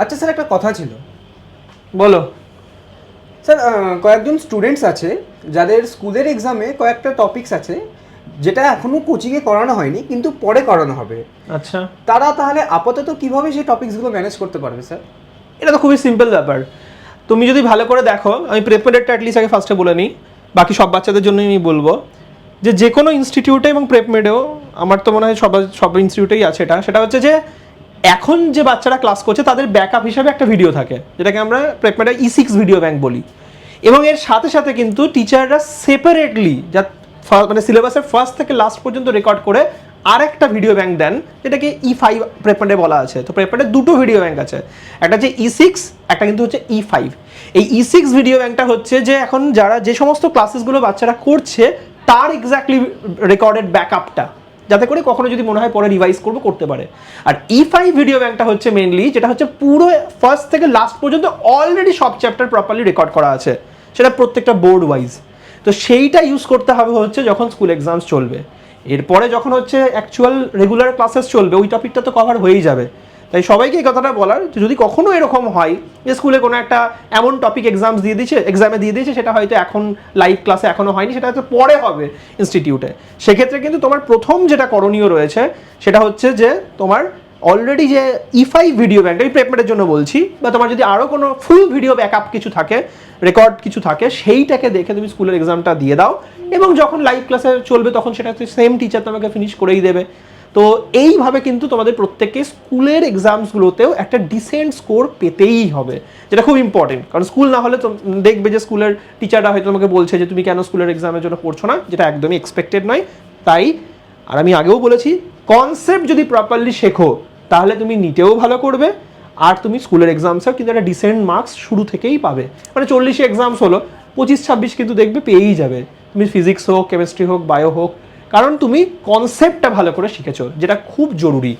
আচ্ছা স্যার, একটা কথা ছিল। বলো। স্যার, কয়েকজন স্টুডেন্টস আছে যাদের স্কুলের এক্সামে কয়েকটা টপিকস আছে যেটা এখনও কোচিংয়ে করানো হয়নি, কিন্তু পরে করানো হবে। আচ্ছা, তারা তাহলে আপাতত কিভাবে সেই টপিকসগুলো ম্যানেজ করতে পারবে স্যার? এটা তো খুবই সিম্পল ব্যাপার। তুমি যদি ভালো করে দেখো, আমি প্রেপমেডেরটা অ্যাটলিস্ট আগে ফার্স্টে বলে নিই, বাকি সব বাচ্চাদের জন্যই আমি বলবো যে কোনো ইনস্টিটিউটে এবং প্রেপমেডেও, আমার তো মনে হয় সব ইনস্টিটিউটেই আছে এটা, সেটা হচ্ছে যে এখন যে বাচ্চারা ক্লাস করছে তাদের ব্যাকআপ হিসাবে একটা ভিডিও থাকে, যেটাকে আমরা প্রেপমেডে E6 ভিডিও ব্যাংক বলি। এবং এর সাথে সাথে কিন্তু টিচাররা সেপারেটলি যা মানে সিলেবাসের ফার্স্ট থেকে লাস্ট পর্যন্ত রেকর্ড করে আরেকটা ভিডিও ব্যাংক দেন, যেটাকে E5 প্রেপমেডে বলা আছে। তো প্রেপমেডে দুটো ভিডিও ব্যাংক আছে, একটা হচ্ছে E6, একটা কিন্তু হচ্ছে E5। এই E6 ভিডিও ব্যাংকটা হচ্ছে যে এখন যারা যে সমস্ত ক্লাসেসগুলো বাচ্চারা করছে তার এক্স্যাক্টলি রেকর্ডেড ব্যাকআপটা, যাতে করে কখনো যদি মনে হয় পরে রিভাইজ করবো করতে পারে। আর E5 ভিডিও ব্যাংকটা হচ্ছে মেনলি যেটা হচ্ছে পুরো ফার্স্ট থেকে লাস্ট পর্যন্ত অলরেডি সব চ্যাপ্টার প্রপারলি রেকর্ড করা আছে, সেটা প্রত্যেকটা বোর্ড ওয়াইজ। তো সেইটা ইউজ করতে হবে হচ্ছে যখন স্কুল এক্সামস চলবে। এরপরে যখন হচ্ছে অ্যাকচুয়াল রেগুলার ক্লাসেস চলবে, ওই টপিকটা তো কভার হয়েই যাবে। তাই সবাইকে এই কথাটা বলার, যদি কখনো এরকম হয় যে স্কুলে কোনো একটা এমন টপিক এক্সামে দিয়ে দিয়েছে সেটা হয়তো এখন লাইভ ক্লাসে এখনো হয়নি, সেটা হয়তো পরে হবে ইনস্টিটিউটে, সেক্ষেত্রে কিন্তু তোমার প্রথম যেটা করণীয় রয়েছে সেটা হচ্ছে যে তোমার অলরেডি যে E5 ভিডিও ব্যাংক, আমি প্রেপমেডের জন্য বলছি, বা তোমার যদি আরও কোনো ফুল ভিডিও ব্যাকআপ কিছু থাকে, রেকর্ড কিছু থাকে, সেইটাকে দেখে তুমি স্কুলের এক্সামটা দিয়ে দাও। এবং যখন লাইভ ক্লাসে চলবে তখন সেটা সেম টিচার তোমাকে ফিনিশ করেই দেবে। তো এইভাবে কিন্তু তোমাদের প্রত্যেককে স্কুলের এক্সামসগুলোতেও একটা ডিসেন্ট স্কোর পেতেই হবে, যেটা খুব ইম্পর্টেন্ট। কারণ স্কুল না হলে তো দেখবে যে স্কুলের টিচাররা হয়তো তোমাকে বলছে যে তুমি কেন স্কুলের এক্সামের জন্য পড়ছো না, যেটা একদমই এক্সপেক্টেড নয়। তাই, আর আমি আগেও বলেছি, কনসেপ্ট যদি প্রপারলি শেখো তাহলে তুমি নিটেও ভালো করবে, আর তুমি স্কুলের এক্সামসেও কিন্তু একটা ডিসেন্ট মার্কস শুরু থেকেই পাবে। মানে 40 এক্সামস হলো, 25-26 কিন্তু দেখবে পেয়েই যাবে, তুমি ফিজিক্স হোক, কেমিস্ট্রি হোক, বায়ো হোক, কারণ তুমি কনসেপ্টটা ভালো করে শিখেছো, যেটা খুব জরুরি।